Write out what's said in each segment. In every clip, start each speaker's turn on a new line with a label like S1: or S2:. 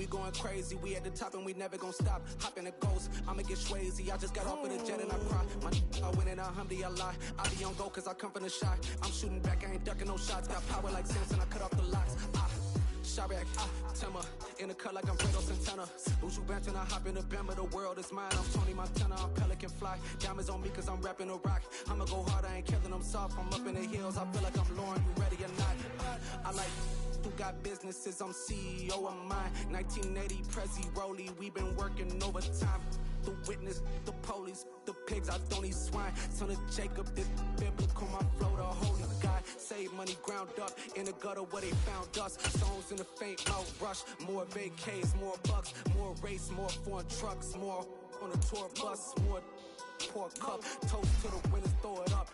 S1: we going crazy. We at the top and we never gonna stop. Hop in the ghost, I'ma get Swayze. I just got off of the jet and I cry. I win in a Humvee, I lie. I be on go cause I come from the shot. I'm shooting back, I ain't ducking no shots. Got power like Samson, I cut off the locks. Shabak, Timmer, in the cut like I'm Fredo Santana. Uju Banton, I hop in the Bama, the world is mine. I'm Tony Montana, I'm Pelican Fly. Diamonds on me cause I'm rapping a rock. I'ma go hard, I ain't killing them soft. I'm up in the hills, I feel like I'm Lauren, you ready or not? I like who got businesses, I'm CEO of mine. 1980 Prezi Rolly, we been working overtime. The witness, the police, the pigs, I don't eat swine. Son of Jacob, this biblical, my flow, the holy God. Save money ground up in the gutter where they found us. Stones in the faint mouth rush. More vacays, more bucks, more race, more foreign trucks, more on a tour bus, more pour cup. Toast to the winners, throw it up.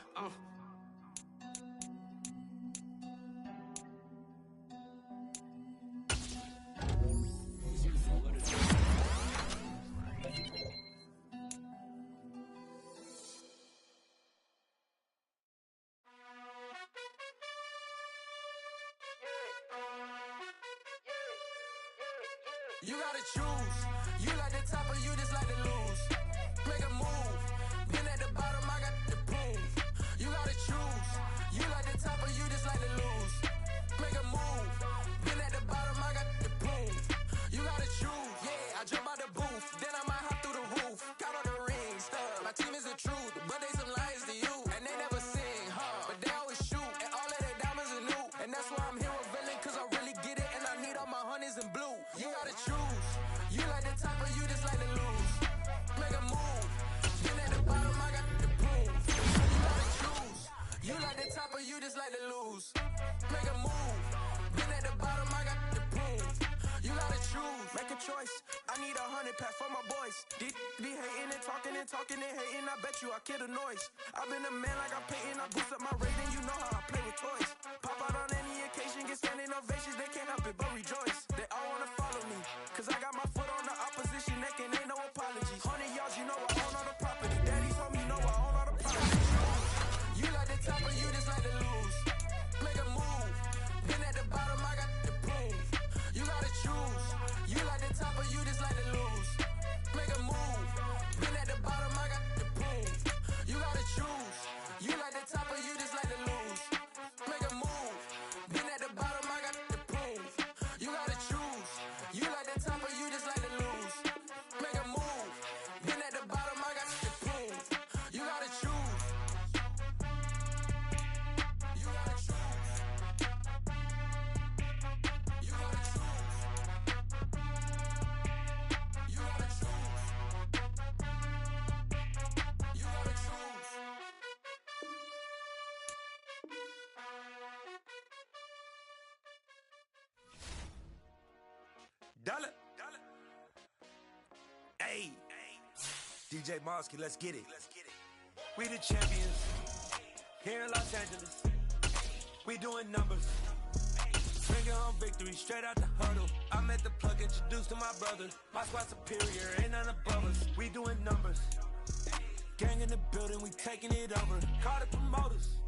S2: You gotta choose. You like the top or you just like to lose. Make a move. Been at the bottom, I got the proof. You gotta choose. You like the top or you just like to lose. Make a move. Been at the bottom, I got the proof. You gotta choose. Yeah, I jump out the booth. Then I might hop through the roof. Got on the ring, stuff. My team is the truth, but they some liars to you. And they never sing, but they always shoot. And all of their diamonds are new. And that's why I'm here with Villain, cause I really get it. And I need all my honeys in blue. You gotta choose. You like the top or you just like to lose. Make a move. Been at the bottom, I got the proof. You gotta choose. You like the top or you just like to lose. Make a move. Been at the bottom, I got the proof. You gotta choose. Make a choice. I need 100 pack for my boys. Be hating and talking and hating. I bet you I kill the noise. I've been a man like I'm Peyton. I boost up my rating. You know how I play with toys. Pop out on any occasion, get standing ovations. They can't help it but rejoice. They all wanna follow me, cause I got my foot on the opposition neck and ain't no apologies. 100 yards, you know I own all the property. Daddy told me, know I own all the property. You like the top or you just like to lose. Make a move. Been at the bottom, I got the proof. You gotta choose. You like the top or you just like to lose. Make a move. Been at the bottom, I got the proof. You gotta choose. You like the top or you just like to lose. Make a move. Been at the bottom, I got the proof. You gotta choose. You like the top or you just like to lose. Make a move. Been at the bottom, I got the proof. You gotta choose. You gotta choose. You gotta choose. You gotta choose. You gotta choose.
S3: Dollar. Hey. DJ Mosky, let's get it. We the champions. Here in Los Angeles. We doing numbers. Bringing home victory straight out the huddle. I met the plug, introduced to my brother. My squad superior, ain't none above us. We doing numbers. Gang in the building, we taking it over. Call the promoters.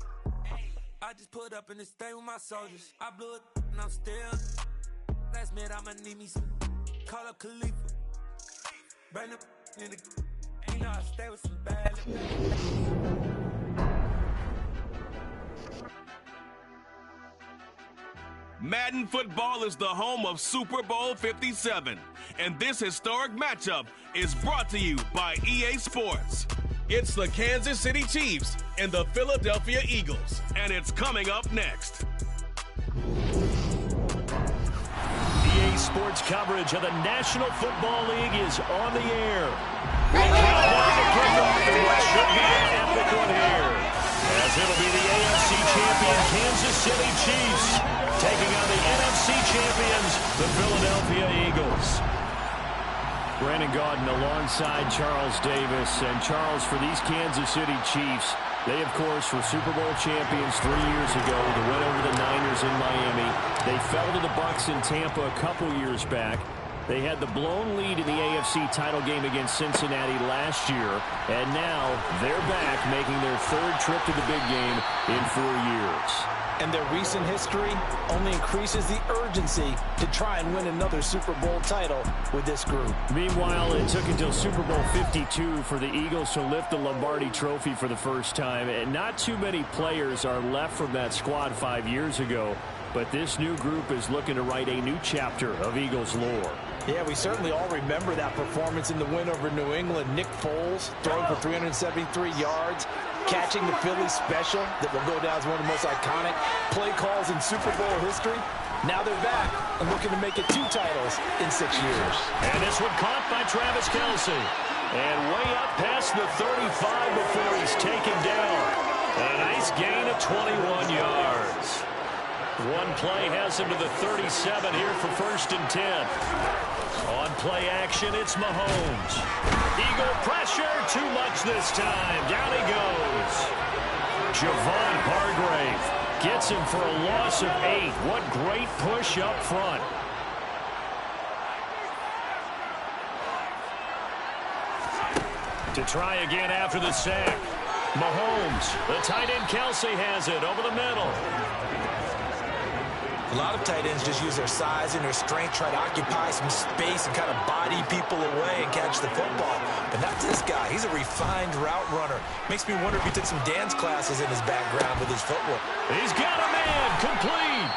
S3: I just put up in this thing with my soldiers. I blew it and I'm still. Last minute I'ma need me some. Call up Khalifa. Bring up in the. You know I stay with some bad.
S4: Madden Football is the home of Super Bowl 57, and this historic matchup is brought to you by EA Sports. It's the Kansas City Chiefs and the Philadelphia Eagles, and it's coming up next.
S5: EA Sports coverage of the National Football League is on the air. Cowboys will kick off in what should be an epic one here, as it'll be the AFC champion Kansas City Chiefs taking on the NFC champions, the Philadelphia Eagles. Brandon Gaudin alongside Charles Davis. And Charles, for these Kansas City Chiefs, they, of course, were Super Bowl champions 3 years ago to win over the Niners in Miami. They fell to the Bucs in Tampa a couple years back. They had the blown lead in the AFC title game against Cincinnati last year. And now they're back, making their third trip to the big game in 4 years.
S6: And their recent history only increases the urgency to try and win another Super Bowl title with this group.
S5: Meanwhile, it took until Super Bowl 52 for the Eagles to lift the Lombardi Trophy for the first time. And not too many players are left from that squad 5 years ago. But this new group is looking to write a new chapter of Eagles lore.
S6: Yeah, we certainly all remember that performance in the win over New England. Nick Foles throwing for 373 yards, catching the Philly special that will go down as one of the most iconic play calls in Super Bowl history. Now they're back and looking to make it 2 titles in 6 years.
S5: And this one caught by Travis Kelce. And way up past the 35 before he's taken down. A nice gain of 21 yards. One play has him to the 37 here for 1st and 10. On play action, it's Mahomes. Eagle pressure, too much this time. Down he goes. Javon Hargrave gets him for a loss of 8. What great push up front. To try again after the sack. Mahomes, the tight end Kelce has it over the middle.
S6: A lot of tight ends just use their size and their strength, try to occupy some space and kind of body people away and catch the football. But not this guy. He's a refined route runner. Makes me wonder if he took some dance classes in his background with his footwork.
S5: He's got a man, complete.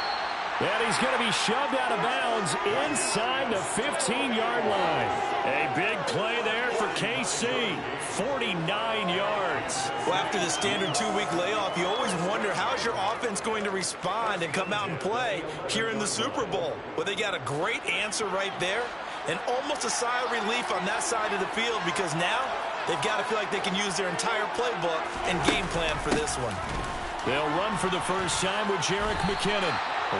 S5: And he's going to be shoved out of bounds inside the 15-yard line. A big play there for KC. 49 yards.
S6: Well, after the standard 2-week layoff, you always wonder how's your offense going to respond and come out and play here in the Super Bowl. Well, they got a great answer right there and almost a sigh of relief on that side of the field because now they've got to feel like they can use their entire playbook and game plan for this one.
S5: They'll run for the first time with Jerick McKinnon.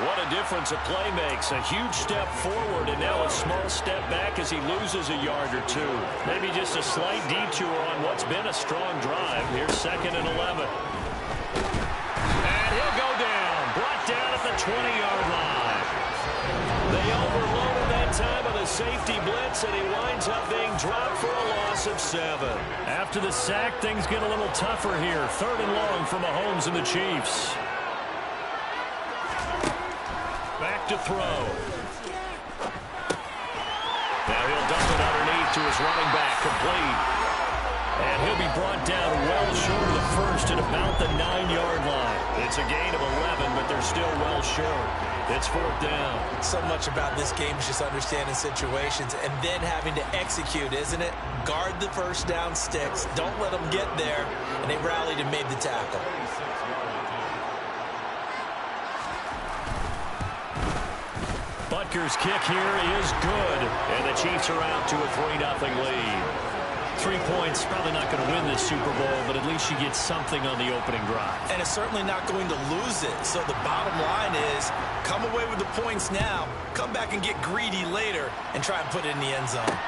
S5: What a difference a play makes. A huge step forward and now a small step back as he loses a yard or 2. Maybe just a slight detour on what's been a strong drive. Here's 2nd and 11. And he'll go down. Brought down at the 20-yard line. They overloaded that time with a safety blitz, and he winds up being dropped for a loss of 7. After the sack, things get a little tougher here. 3rd and long for Mahomes and the Chiefs. Back to throw. Now he'll dump it underneath to his running back, complete. And he'll be brought down well short of the first at about the 9-yard line. It's a gain of 11, but they're still well short. It's 4th down. So much about this game is just understanding situations and then having to execute, isn't it? Guard the first down sticks. Don't let them get there. And they rallied and made the tackle. Butker's kick here is good, and the Chiefs are out to a 3-0 lead. 3 points, probably not going to win this Super Bowl, but at least you get something on the opening drive.
S6: And it's certainly not going to lose it. So the bottom line is, come away with the points now, come back and get greedy later, and try and put it in the end zone.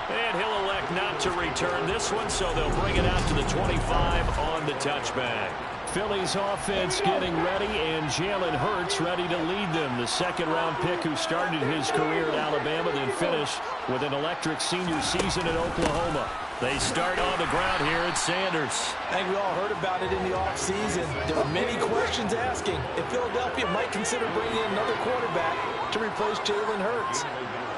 S5: And he'll elect not to return this one, so they'll bring it out to the 25 on the touchback. Philly's offense getting ready, and Jalen Hurts ready to lead them. The 2nd-round pick who started his career at Alabama, then finished with an electric senior season in Oklahoma. They start on the ground here at Sanders.
S6: I think we all heard about it in the offseason. There were many questions asking if Philadelphia might consider bringing in another quarterback to replace Jalen Hurts.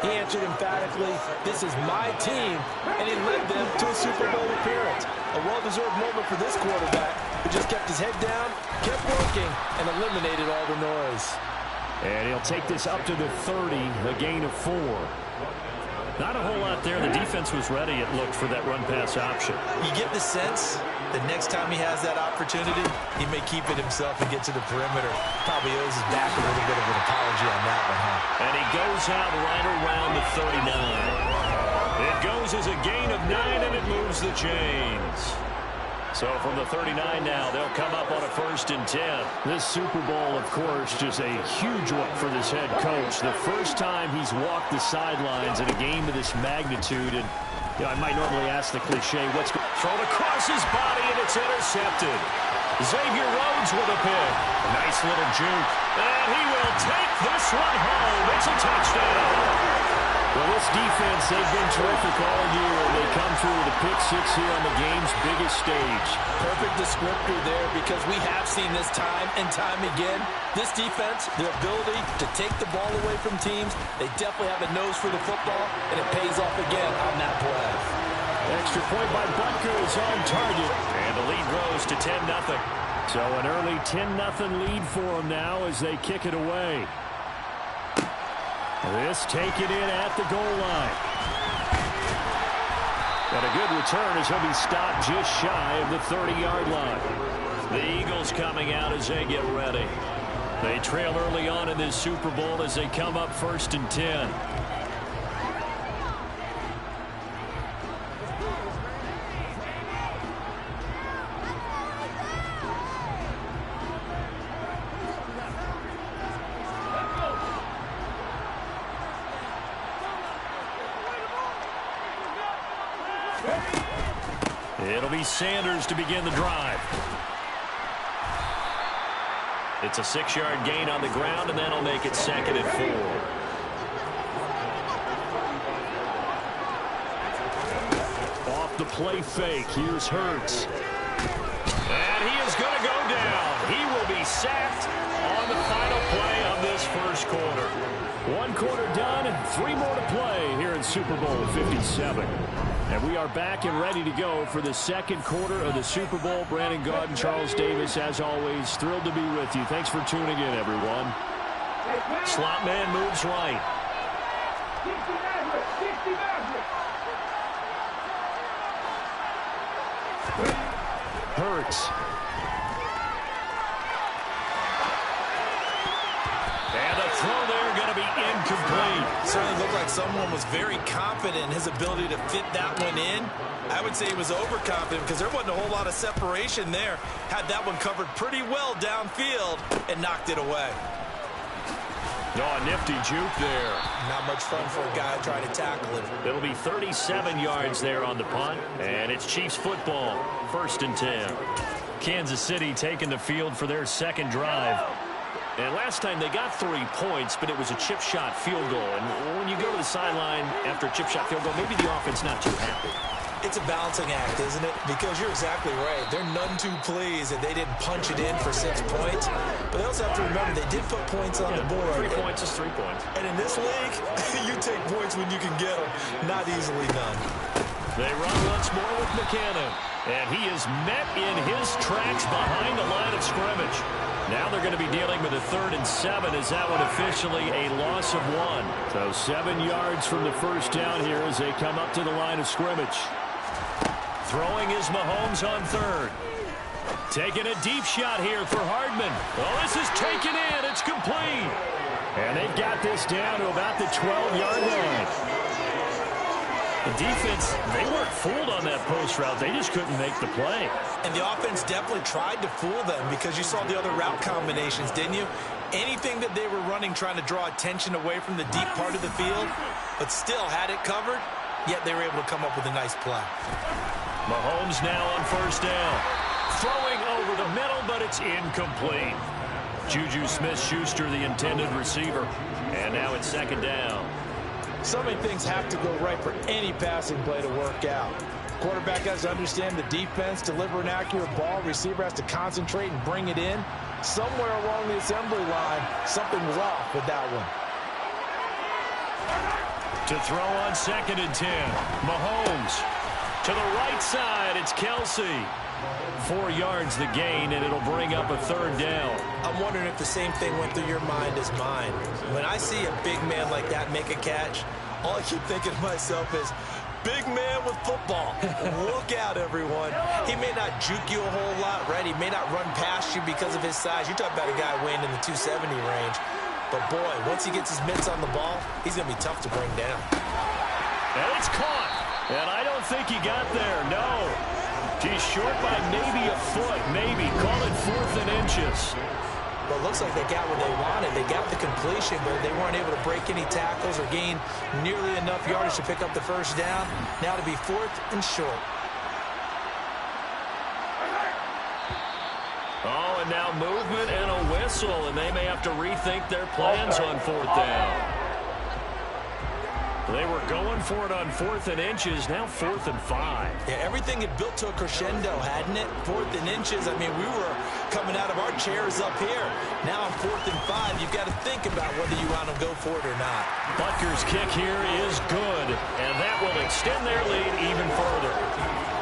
S6: He answered emphatically, "This is my team," and he led them to a Super Bowl appearance. A well-deserved moment for this quarterback, who just kept his head down, kept working, and eliminated all the noise.
S5: And he'll take this up to the 30, a gain of 4. Not a whole lot there. The defense was ready, it looked, for that run-pass option.
S6: You get the sense that next time he has that opportunity, he may keep it himself and get to the perimeter. Probably owes his back a little bit of an apology on that one, huh?
S5: And he goes out right around the 39. It goes as a gain of 9, and it moves the chains. So from the 39 now, they'll come up on a 1st and 10. This Super Bowl, of course, just a huge one for this head coach. The first time he's walked the sidelines in a game of this magnitude. And you know, I might normally ask the cliche, what's going thrown across his body, and it's intercepted. Xavier Rhodes with a pick. Nice little juke. And he will take this one home. It's a touchdown. Well, this defense, they've been terrific all year. They come through with a pick six here on the game's biggest stage.
S6: Perfect descriptor there, because we have seen this time and time again. This defense, their ability to take the ball away from teams, they definitely have a nose for the football, and it pays off again on that play.
S5: Extra point by Butker is on target. And the lead grows to 10-0. So an early 10-0 lead for them now as they kick it away. This taken in at the goal line. And a good return as he'll be stopped just shy of the 30-yard line. The Eagles coming out as they get ready. They trail early on in this Super Bowl as they come up 1st and 10. It'll be Sanders to begin the drive. It's a 6-yard gain on the ground, and that'll make it 2nd and 4. Off the play fake, here's Hurts. And he is going to go down. He will be sacked on the final play of this first quarter. 1 quarter done, and 3 more to play here in Super Bowl 57. And we are back and ready to go for the 2nd quarter of the Super Bowl. Brandon Gaudin and Charles Davis, as always, thrilled to be with you. Thanks for tuning in, everyone. Slot man moves right. Hurts. And the throw there going to be incomplete.
S6: Certainly looked like someone was very confident in his ability to fit that one in. I would say he was overconfident because there wasn't a whole lot of separation there. Had that one covered pretty well downfield and knocked it away.
S5: Oh, a nifty juke there.
S6: Not much fun for a guy trying to tackle it.
S5: It'll be 37 yards there on the punt, and it's Chiefs football, 1st and 10. Kansas City taking the field for their 2nd drive. And last time they got 3 points, but it was a chip shot field goal. And when you go to the sideline after a chip shot field goal, maybe the offense not too happy.
S6: It's a balancing act, isn't it? Because you're exactly right. They're none too pleased that they didn't punch it in for 6 points. But they also have to remember they did put points on the board.
S5: 3 points is 3 points.
S6: And in this league, you take points when you can get them. Not easily done.
S5: They run once more with McKinnon. And he is met in his tracks behind the line of scrimmage. Now they're going to be dealing with a 3rd and 7 as that one officially a loss of 1. So 7 yards from the first down here as they come up to the line of scrimmage. Throwing is Mahomes on 3rd. Taking a deep shot here for Hardman. Oh, this is taken in. It's complete. And they've got this down to about the 12-yard line. The defense, they weren't fooled on that post route. They just couldn't make the play.
S6: And the offense definitely tried to fool them because you saw the other route combinations, didn't you? Anything that they were running trying to draw attention away from the deep part of the field, but still had it covered, yet they were able to come up with a nice play.
S5: Mahomes now on 1st down. Throwing over the middle, but it's incomplete. Juju Smith-Schuster, the intended receiver. And now it's 2nd down.
S6: So many things have to go right for any passing play to work out. Quarterback has to understand the defense, deliver an accurate ball. Receiver has to concentrate and bring it in. Somewhere along the assembly line, something was off with that one.
S5: To throw on 2nd and 10. Mahomes. To the right side, it's Kelsey. 4 yards the gain, and it'll bring up a 3rd down.
S6: I'm wondering if the same thing went through your mind as mine. When I see a big man like that make a catch, all I keep thinking to myself is, big man with football. Look out, everyone. He may not juke you a whole lot, right? He may not run past you because of his size. You're talking about a guy weighing in the 270 range. But, boy, once he gets his mitts on the ball, he's going to be tough to bring down.
S5: And it's caught. And I don't think he got there, no. He's short by maybe a foot, maybe. Call it 4th and inches.
S6: Well, it looks like they got what they wanted. They got the completion, but they weren't able to break any tackles or gain nearly enough yardage to pick up the 1st down. Now to be 4th and short.
S5: Oh, and now movement and a whistle, and they may have to rethink their plans on 4th down. They were going for it on 4th and inches, now 4th and 5.
S6: Yeah, everything had built to a crescendo, hadn't it? 4th and inches, I mean, we were coming out of our chairs up here. Now on 4th and 5, you've got to think about whether you want to go for it or not.
S5: Butker's kick here is good, and that will extend their lead even further.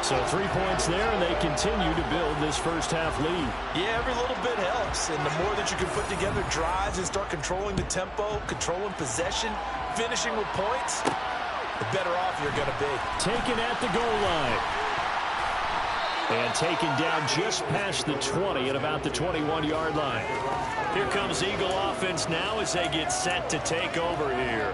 S5: So 3 points there, and they continue to build this first half lead.
S6: Yeah, every little bit helps, and the more that you can put together drives and start controlling the tempo, controlling possession, finishing with points, the better off you're going to be.
S5: Taken at the goal line. And taken down just past the 20 at about the 21-yard line. Here comes Eagle offense now as they get set to take over here.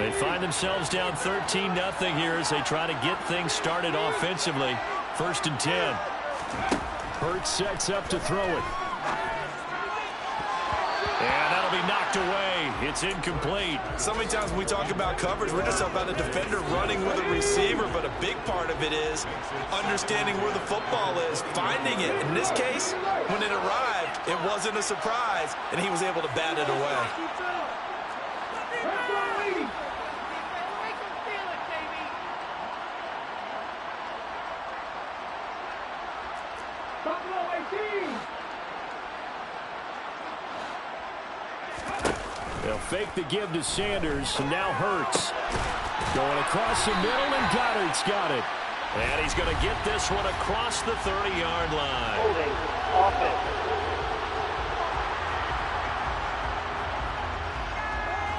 S5: They find themselves down 13-0 here as they try to get things started offensively. 1st and 10. Hurts sets up to throw it. And that'll be knocked away. It's incomplete.
S6: So many times when we talk about coverage, we're just talking about a defender running with a receiver, but a big part of it is understanding where the football is, finding it. In this case, when it arrived, it wasn't a surprise, and he was able to bat it away.
S5: They'll fake the give to Sanders, and now Hurts. Going across the middle, and Goddard's got it. And he's going to get this one across the 30-yard line.
S7: Holding offense.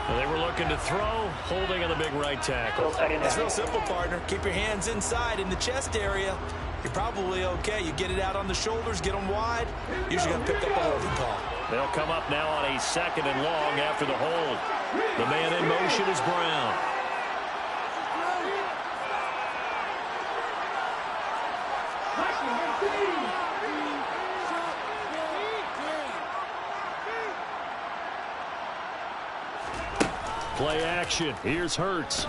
S5: And they were looking to throw, holding on the big right tackle.
S6: It's real simple, partner. Keep your hands inside in the chest area. You're probably okay. You get it out on the shoulders, get them wide. Usually going to pick up a holding call.
S5: They'll come up now on a 2nd and long after the hold. The man in motion is Brown. Play action. Here's Hurts.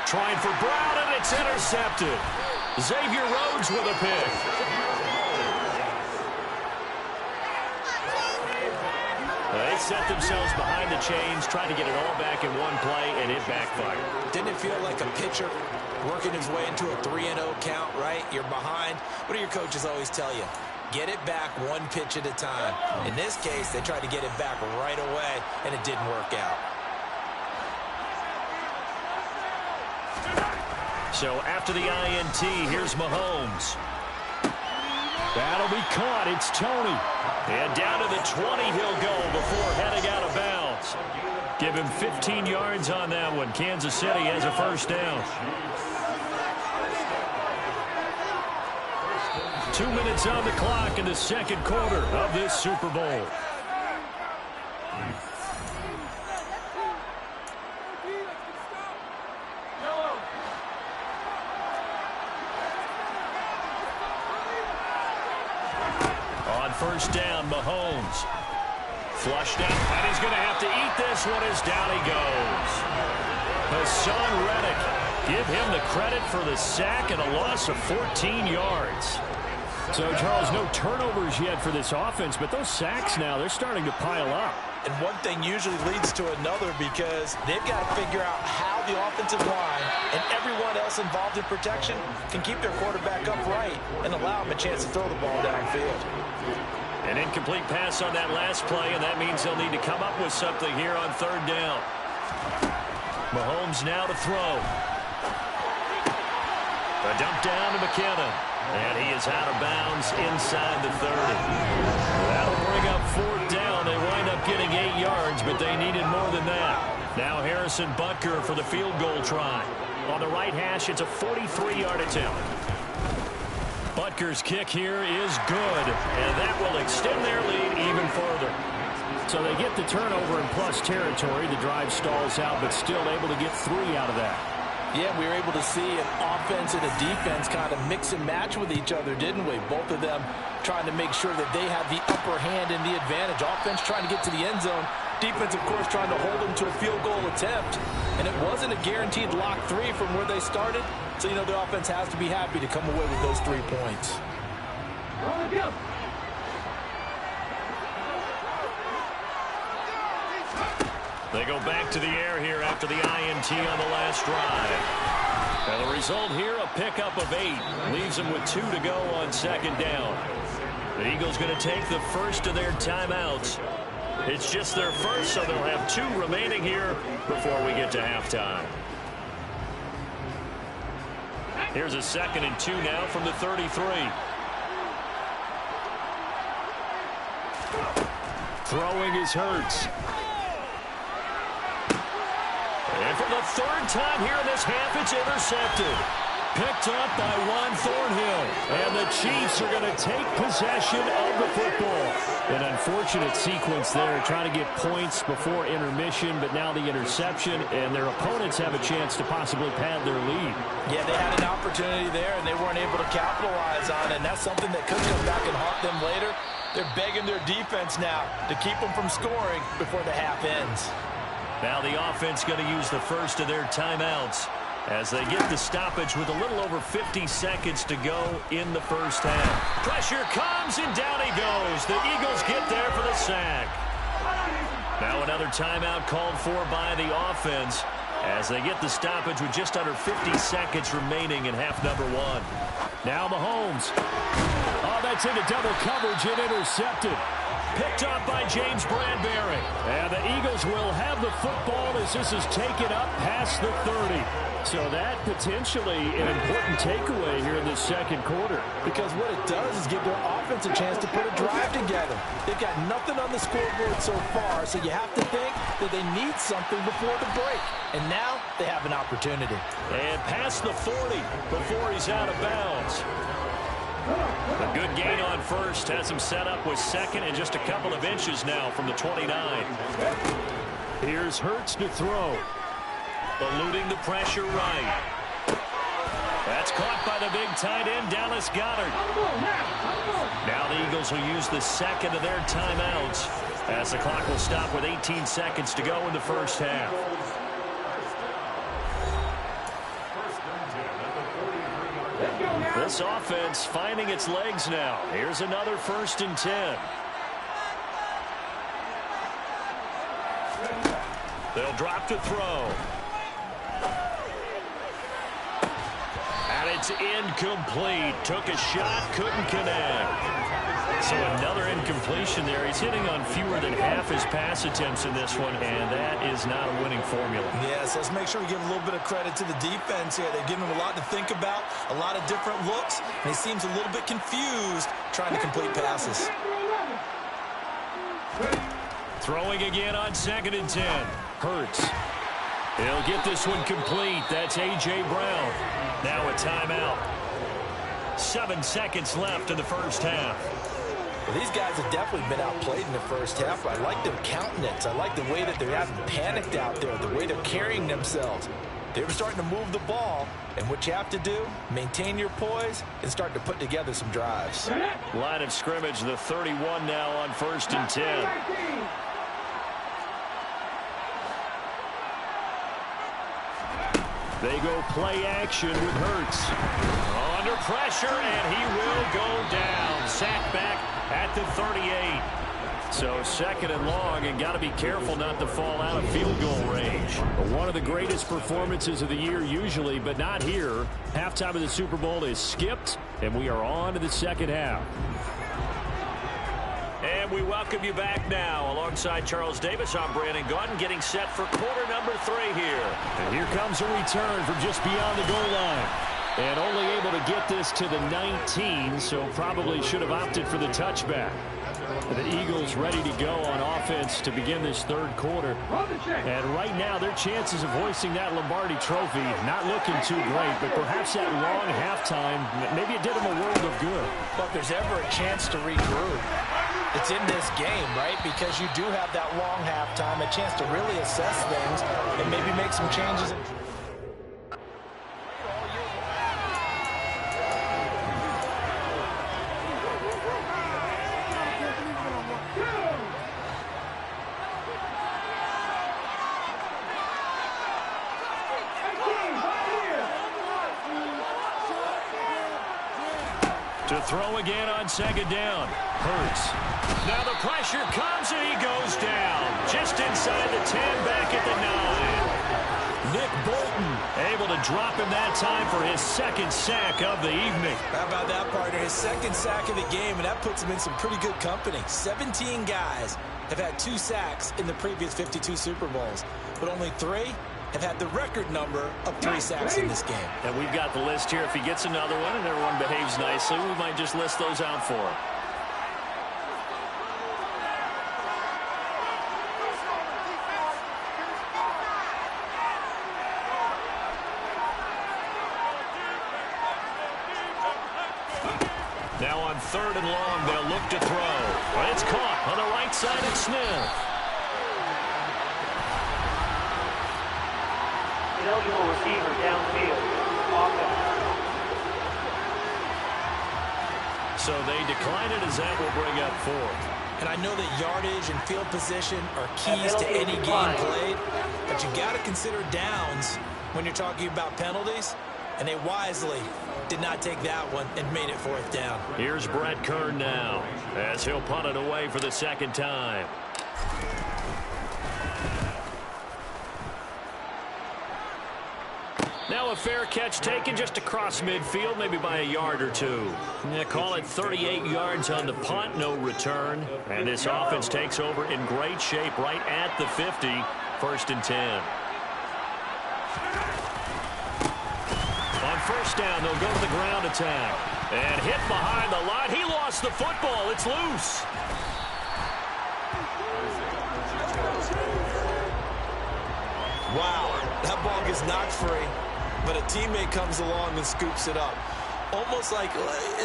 S5: Trying for Brown, and it's intercepted. Xavier Rhodes with a pick. They set themselves behind the chains, trying to get it all back in one play, and it backfired.
S6: Didn't it feel like a pitcher working his way into a 3-0 count, right? You're behind. What do your coaches always tell you? Get it back one pitch at a time. In this case, they tried to get it back right away, and it didn't work out.
S5: So after the INT, here's Mahomes. That'll be caught. It's Tony. And down to the 20 he'll go before heading out of bounds. Give him 15 yards on that one. Kansas City has a first down. 2 minutes on the clock in the second quarter of this Super Bowl. On first down, Mahomes. Flushed out, and he's going to have to eat this one as down he goes. Hassan Reddick, give him the credit for the sack and a loss of 14 yards. So, Charles, no turnovers yet for this offense, but those sacks now, they're starting to pile up.
S6: And one thing usually leads to another because they've got to figure out how the offensive line and everyone else involved in protection can keep their quarterback upright and allow him a chance to throw the ball downfield.
S5: An incomplete pass on that last play, and that means they'll need to come up with something here on third down. Mahomes now to throw. A dump down to McKinnon. And he is out of bounds inside the 30. That'll bring up fourth down. They wind up getting 8 yards, but they needed more than that. Now Harrison Butker for the field goal try. On the right hash, it's a 43-yard attempt. Butker's kick here is good, and that will extend their lead even further. So they get the turnover in plus territory. The drive stalls out, but still able to get 3 out of that.
S6: Yeah, we were able to see an offense and a defense kind of mix and match with each other, didn't we? Both of them trying to make sure that they have the upper hand and the advantage. Offense trying to get to the end zone. Defense, of course, trying to hold them to a field goal attempt. And it wasn't a guaranteed lock 3 from where they started. So, you know, the offense has to be happy to come away with those 3 points.
S5: They go back to the air here after the INT on the last drive. And the result here, a pickup of 8. Leaves them with 2 to go on second down. The Eagles going to take the first of their timeouts. It's just their first, so they'll have 2 remaining here before we get to halftime. Here's a 2nd and 2 now from the 33. Throwing is Hurts. And for the 3rd time here in this half, it's intercepted. Picked up by Juan Thornhill. And the Chiefs are going to take possession of the football. An unfortunate sequence there, trying to get points before intermission, but now the interception, and their opponents have a chance to possibly pad their lead.
S6: Yeah, they had an opportunity there, and they weren't able to capitalize on it, and that's something that could come back and haunt them later. They're begging their defense now to keep them from scoring before the half ends.
S5: Now the offense going to use the first of their timeouts as they get the stoppage with a little over 50 seconds to go in the first half. Pressure comes, and down he goes. The Eagles get there for the sack. Now another timeout called for by the offense as they get the stoppage with just under 50 seconds remaining in half number 1. Now Mahomes. Oh, that's into double coverage and intercepted. Picked up by James Bradbury. And the Eagles will have the football as this is taken up past the 30. So that potentially an important takeaway here in the second quarter.
S6: Because what it does is give their offense a chance to put a drive together. They've got nothing on the scoreboard so far, so you have to think that they need something before the break. And now they have an opportunity.
S5: And past the 40 before he's out of bounds. A good gain on first has him set up with second and just a couple of inches now from the 29. Here's Hurts to throw. Eluding the pressure right. That's caught by the big tight end, Dallas Goedert. Now the Eagles will use the second of their timeouts as the clock will stop with 18 seconds to go in the first half. This offense finding its legs now. Here's another 1st and 10. They'll drop to throw. And it's incomplete. Took a shot, couldn't connect. So another incompletion there. He's hitting on fewer than half his pass attempts in this one, and that is not a winning formula.
S6: Yes, let's make sure we give a little bit of credit to the defense here. They've given him a lot to think about, a lot of different looks, and he seems a little bit confused trying to complete passes.
S5: Throwing again on 2nd and 10. Hurts. He'll get this one complete. That's A.J. Brown. Now a timeout. 7 seconds left in the first half.
S6: Well, these guys have definitely been outplayed in the first half. I like their countenance. I like the way that they haven't panicked out there, the way they're carrying themselves. They were starting to move the ball, and what you have to do, maintain your poise and start to put together some drives.
S5: Line of scrimmage, the 31 now on 1st and 10. They go play action with Hurts. Under pressure, and he will go down. Sacked back at the 38. So 2nd and long, and got to be careful not to fall out of field goal range. One of the greatest performances of the year usually, but not here. Halftime of the Super Bowl is skipped, and we are on to the second half. And we welcome you back now. Alongside Charles Davis, I'm Brandon Gaudin, getting set for quarter number 3 here. And here comes a return from just beyond the goal line. And only able to get this to the 19, so probably should have opted for the touchback. The Eagles ready to go on offense to begin this 3rd quarter. And right now, their chances of hoisting that Lombardi trophy not looking too great, but perhaps that long halftime, maybe it did them a world of good.
S6: But if there's ever a chance to regroup, it's in this game, right? Because you do have that long halftime, a chance to really assess things and maybe make some changes.
S5: To throw again on second down. Hurts. Now the pressure comes and he goes down. Just inside the 10, back at the 9. Nick Bolton able to drop him that time for his second sack of the evening.
S6: How about that, partner? His second sack of the game, and that puts him in some pretty good company. 17 guys have had 2 sacks in the previous 52 Super Bowls, but only 3 have had the record number of 3 sacks in this game.
S5: And we've got the list here. If he gets another one and everyone behaves nicely, we might just list those out for him. Now on 3rd and long, they'll look to throw. But it's caught on the right side of Smith.
S7: Eligible receiver downfield. Offense.
S5: So they decline it as that will bring up 4th.
S6: And I know that yardage and field position are keys to any game played, but you got to consider downs when you're talking about penalties, and they wisely did not take that one and made it 4th down.
S5: Here's Brett Kern now as he'll punt it away for the second time. Now a fair catch taken just across midfield, maybe by a yard or 2. They call it 38 yards on the punt, no return. And this offense takes over in great shape right at the 50, 1st and 10. On 1st down, they'll go to the ground attack. And hit behind the line. He lost the football. It's loose.
S6: Wow, that ball gets knocked free, but a teammate comes along and scoops it up. It's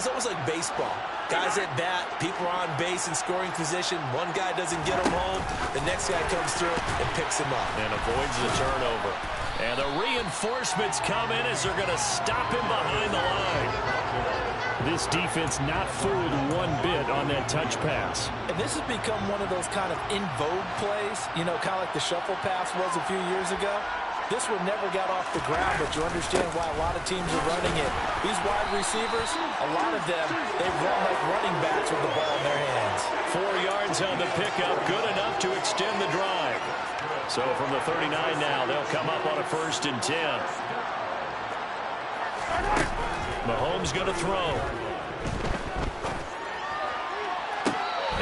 S6: almost like baseball. Guys at bat, people are on base in scoring position. One guy doesn't get him home. The next guy comes through and picks him up.
S5: And avoids the turnover. And the reinforcements come in as they're going to stop him behind the line. This defense not fooled one bit on that touch pass.
S6: And this has become one of those kind of in vogue plays, you know, kind of like the shuffle pass was a few years ago. This one never got off the ground, but you understand why a lot of teams are running it. These wide receivers, a lot of them, they run like running backs with the ball in their hands.
S5: 4 yards on the pickup, good enough to extend the drive. So from the 39 now, they'll come up on a 1st and 10. Mahomes going to throw.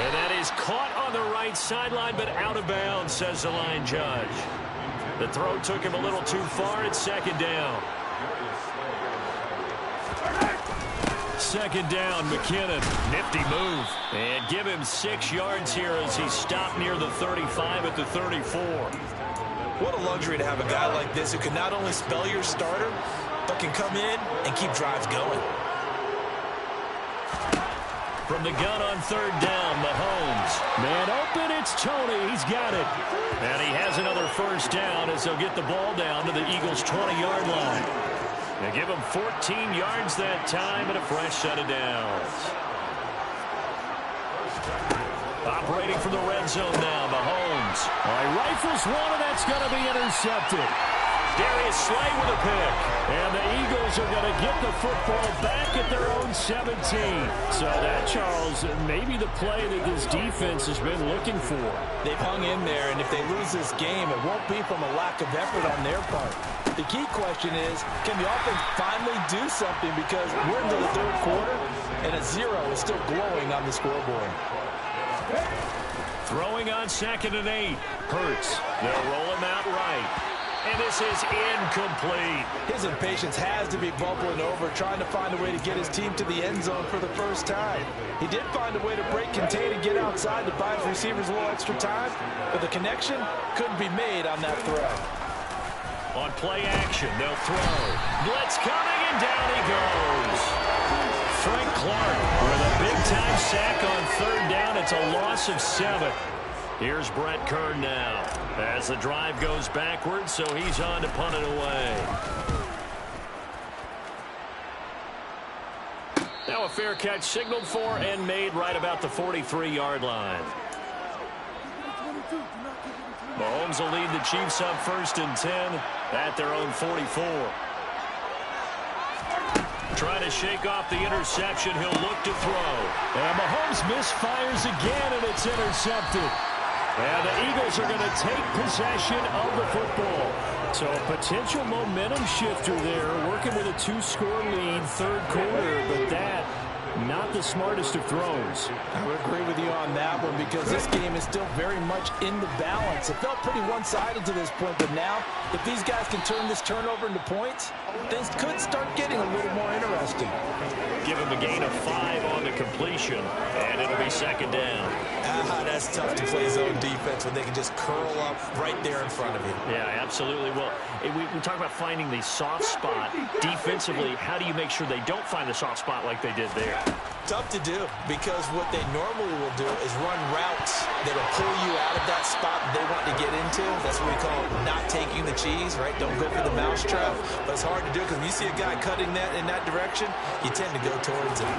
S5: And that is caught on the right sideline, but out of bounds, says the line judge. The throw took him a little too far. It's 2nd down. 2nd down, McKinnon. Nifty move. And give him 6 yards here as he stopped near the 35 at the 34.
S6: What a luxury to have a guy like this who can not only spell your starter, but can come in and keep drives going.
S5: From the gun on 3rd down, Mahomes. Man open, it's Tony. He's got it. And he has another 1st down as they'll get the ball down to the Eagles' 20-yard line. They give him 14 yards that time and a fresh set of downs. Operating from the red zone now, Mahomes. All right, rifles one, and that's going to be intercepted. Darius Slay with a pick. And the Eagles are going to get the football back at their own 17. So that, Charles, may be the play that this defense has been looking for.
S6: They've hung in there, and if they lose this game, it won't be from a lack of effort on their part. The key question is, can the offense finally do something? Because we're into the 3rd quarter, and a 0 is still glowing on the scoreboard.
S5: Throwing on 2nd and 8. Hurts. They'll roll him out right. And this is incomplete.
S6: His impatience has to be bubbling over, trying to find a way to get his team to the end zone for the first time. He did find a way to break, contain, and get outside to buy his receivers a little extra time, but the connection couldn't be made on that throw.
S5: On play action, they'll throw. Blitz coming, and down he goes. Frank Clark with a big-time sack on 3rd down. It's a loss of 7. Here's Brett Kern now as the drive goes backwards, so he's on to punt it away. Now a fair catch signaled for and made right about the 43-yard line. Mahomes will lead the Chiefs up 1st and 10 at their own 44. trying to shake off the interception. He'll look to throw.
S8: And Mahomes misfires again, and it's intercepted. And the Eagles are going to take possession of the football. So a potential momentum shifter there, working with a 2-score lead, third quarter, but that not the smartest of throws.
S6: I would agree with you on that one because this game is still very much in the balance. It felt pretty one-sided to this point, but now if these guys can turn this turnover into points, things could start getting a little more interesting.
S5: Give him a gain of 5 on the completion, and it'll be second down.
S6: That's tough to play zone defense when they can just curl up right there in front of you.
S5: Yeah, absolutely. Well, we talk about finding the soft spot defensively. How do you make sure they don't find the soft spot like they did there?
S6: Tough to do because what they normally will do is run routes that will pull you out of that spot that they want to get into. That's what we call not taking the cheese, right? Don't go for the mousetrap. But it's hard to do because when you see a guy cutting that in that direction, you tend to go towards him.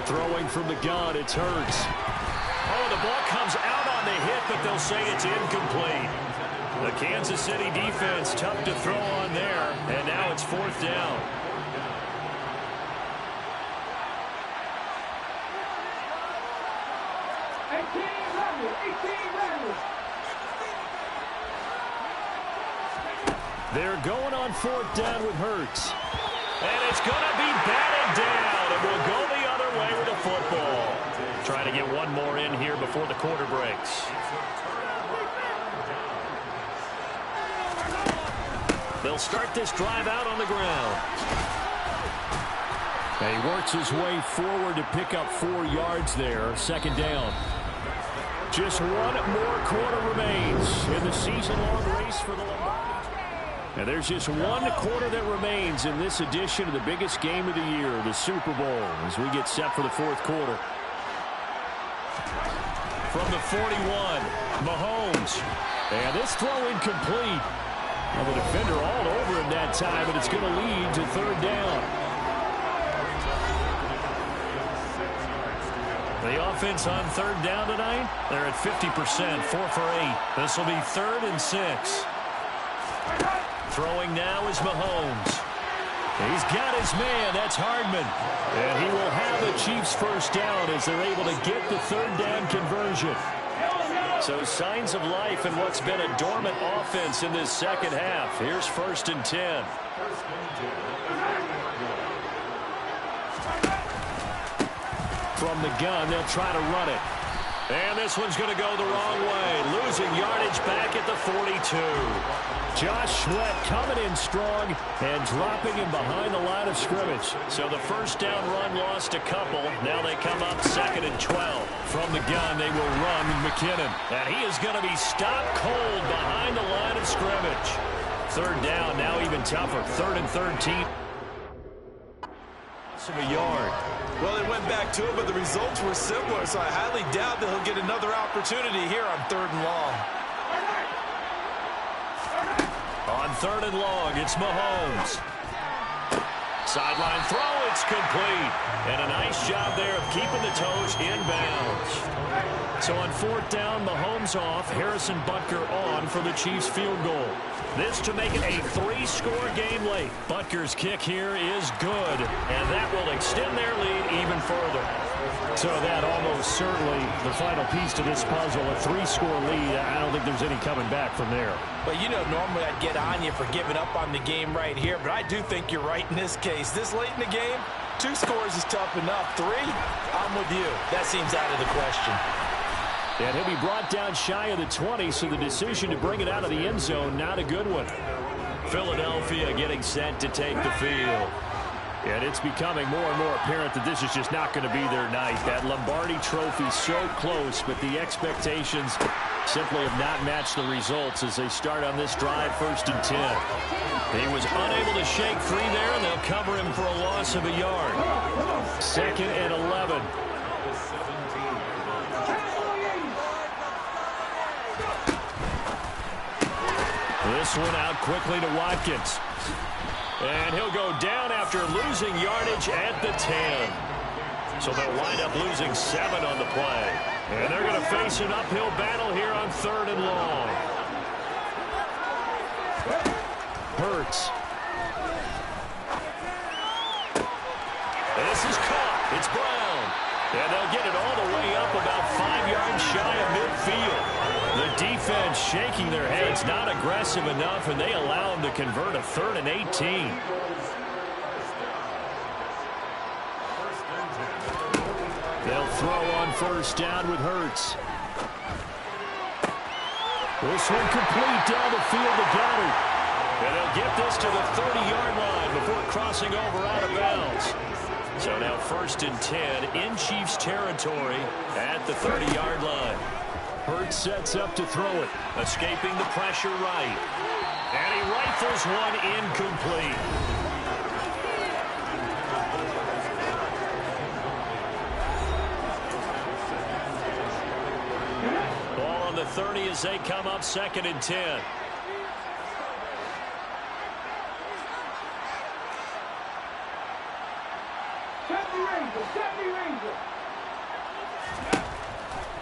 S8: Throwing from the gun, it's Hurts.
S5: Oh, the ball comes out on the hit, but they'll say it's incomplete. The Kansas City defense tough to throw on there, and now it's fourth down.
S8: They're going on fourth down with Hurts.
S5: And it's going to be batted down, and we'll go the other way with the football. Trying to get one more in here before the quarter breaks. They'll start this drive out on the ground.
S8: And he works his way forward to pick up 4 yards there. Second down. Just one more quarter remains in the season-long race for the Lombardi. And there's just one quarter that remains in this edition of the biggest game of the year, the Super Bowl, as we get set for the fourth quarter.
S5: From the 41, Mahomes.
S8: And this throw incomplete. Well, the defender all over him that time, and it's going to lead to third down.
S5: The offense on third down tonight, they're at 50%, 4 for 8. This will be 3rd and 6. Throwing now is Mahomes. He's got his man. That's Hardman.
S8: And he will have the Chiefs first down as they're able to get the third down conversion.
S5: So signs of life in what's been a dormant offense in this second half. Here's 1st and 10.
S8: From the gun, they'll try to run it.
S5: And this one's going to go the wrong way. Losing yardage back at the 42.
S8: Josh Sweat coming in strong and dropping him behind the line of scrimmage.
S5: So the first down run lost a couple. Now they come up 2nd and 12.
S8: From the gun, they will run McKinnon.
S5: And he is going to be stopped cold behind the line of scrimmage. Third down, now even tougher. 3rd and 13. Of a yard.
S6: Well, they went back to it, but the results were similar, so I highly doubt that he'll get another opportunity here on 3rd and long.
S5: On 3rd and long, it's Mahomes. Sideline throw, it's complete. And a nice job there of keeping the toes inbounds. So on 4th down, Mahomes off, Harrison Butker on for the Chiefs field goal. This to make it a 3-score game late. Butker's kick here is good, and that will extend their lead even further.
S8: So that almost certainly the final piece to this puzzle, a 3-score lead. I don't think there's any coming back from there.
S6: But, you know, normally I'd get on you for giving up on the game right here, but I do think you're right in this case. This late in the game, 2 scores is tough enough. 3, I'm with you. That seems out of the question.
S8: And he'll be brought down shy of the 20, so the decision to bring it out of the end zone, not a good one.
S5: Philadelphia getting set to take the field.
S8: And it's becoming more and more apparent that this is just not going to be their night. That Lombardi trophy so close, but the expectations simply have not matched the results as they start on this drive, 1st and 10.
S5: He was unable to shake free there, and they'll cover him for a loss of a yard.
S8: 2nd and 11.
S5: This one out quickly to Watkins. And he'll go down after losing yardage at the 10. So they'll wind up losing 7 on the play. And they're going to face an uphill battle here on 3rd and long.
S8: Hurts. This is caught. It's Brown. And they'll get it all the way up about 5 yards shy of midfield. The defense shaking their heads, not aggressive enough, and they allow them to convert a 3rd and 18. They'll throw on first down with Hurts. This one complete down the field to Goddard. And they'll get this to the 30-yard line before crossing over out of bounds. So now 1st and 10 in Chiefs territory at the 30-yard line. Hurts sets up to throw it, escaping the pressure right. And he rifles one incomplete. Ball on the 30 as they come up 2nd and 10.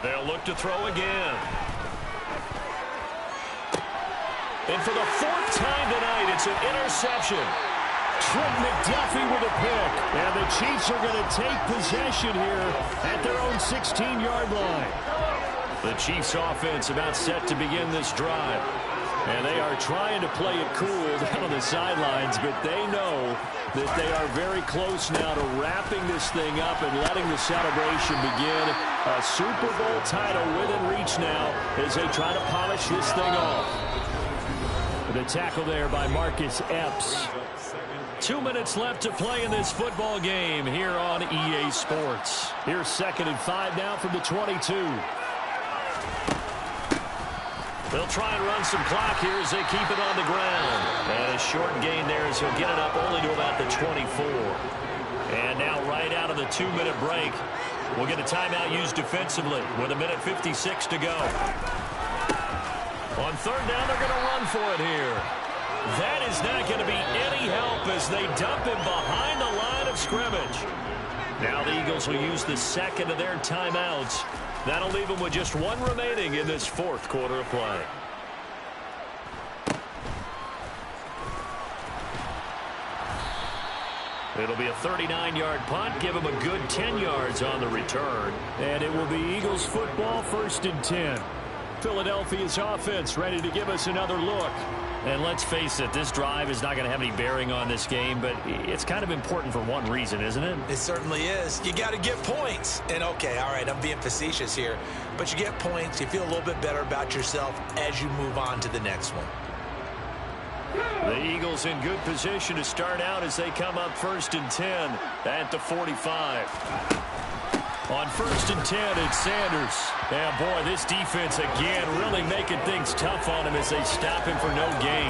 S8: They'll look to throw again. And for the 4th time tonight, it's an interception. Trent McDuffie with a pick. And the Chiefs are going to take possession here at their own 16-yard line. The Chiefs offense about set to begin this drive. And they are trying to play it cool down on the sidelines, but they know that they are very close now to wrapping this thing up and letting the celebration begin. A Super Bowl title within reach now as they try to polish this thing off. The tackle there by Marcus Epps. 2 minutes left to play in this football game here on EA Sports. Here's 2nd and 5 now from the 22. They'll try and run some clock here as they keep it on the ground. And a short gain there as he'll get it up only to about the 24. And now right out of the 2-minute break, we'll get a timeout used defensively with 1:56 to go. On 3rd down, they're going to run for it here. That is not going to be any help as they dump him behind the line of scrimmage. Now the Eagles will use the 2nd of their timeouts. That'll leave them with just 1 remaining in this 4th quarter of play. It'll be a 39-yard punt, give them a good 10 yards on the return. And it will be Eagles football, 1st and 10. Philadelphia's offense ready to give us another look. And let's face it, this drive is not going to have any bearing on this game, but it's kind of important for one reason, isn't it?
S6: It certainly is. You got to get points. And okay, all right, I'm being facetious here, but you get points, you feel a little bit better about yourself as you move on to the next one.
S8: The Eagles in good position to start out as they come up 1st and 10 at the 45. On 1st and 10, it's Sanders. Yeah, boy, this defense again really making things tough on him as they stop him for no gain.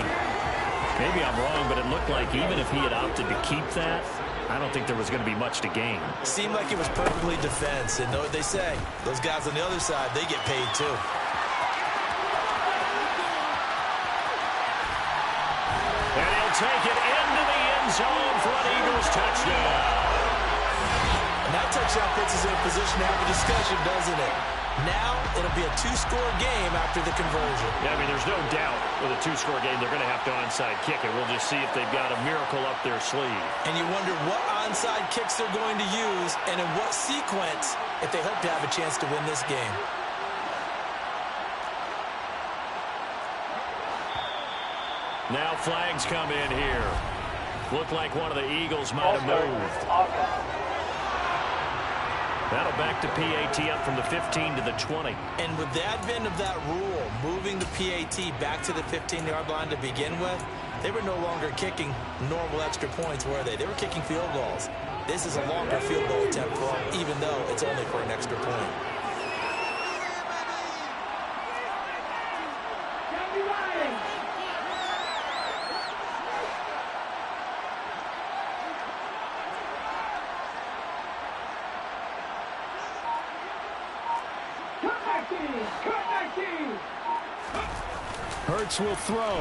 S8: Maybe I'm wrong, but it looked like even if he had opted to keep that, I don't think there was going to be much to gain.
S6: Seemed like it was perfectly defense, and know what they say. Those guys on the other side, they get paid too.
S8: And he'll take it into the end zone for an Eagles touchdown.
S6: And that touchdown puts us in a position to have a discussion, doesn't it? Now it'll be a 2-score game after the conversion.
S8: Yeah, I mean, there's no doubt with a 2-score game they're going to have to onside kick it. We'll just see if they've got a miracle up their sleeve.
S6: And you wonder what onside kicks they're going to use and in what sequence if they hope to have a chance to win this game.
S8: Now flags come in here. Look like one of the Eagles might have moved. That'll back the PAT up from the 15 to the 20.
S6: And with the advent of that rule, moving the PAT back to the 15-yard line to begin with, they were no longer kicking normal extra points, were they? They were kicking field goals. This is a longer field goal attempt for them, even though it's only for an extra point.
S8: Hurts will throw.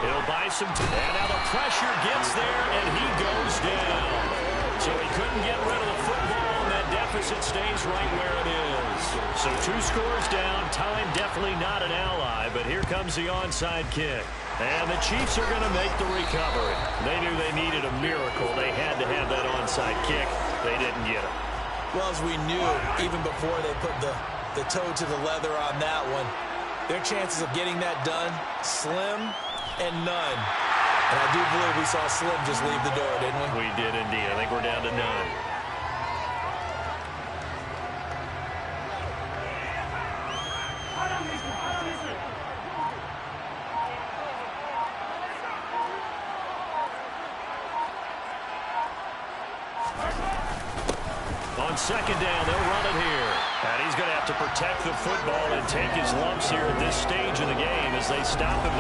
S8: He'll buy some time. And now the pressure gets there, and he goes down. So he couldn't get rid of the football, and that deficit stays right where it is. So 2 scores down. Time definitely not an ally, but here comes the onside kick. And the Chiefs are going to make the recovery. They knew they needed a miracle. They had to have that onside onside kick. They didn't get it.
S6: Well, as we knew, even before they put the toe to the leather on that one, their chances of getting that done, slim and none. And I do believe we saw Slim just leave the door, didn't we?
S8: We did indeed. I think we're down to none. On second down, they'll run it here. And he's going to have to protect the football and take his lumps here at this stage of the game as they stop him.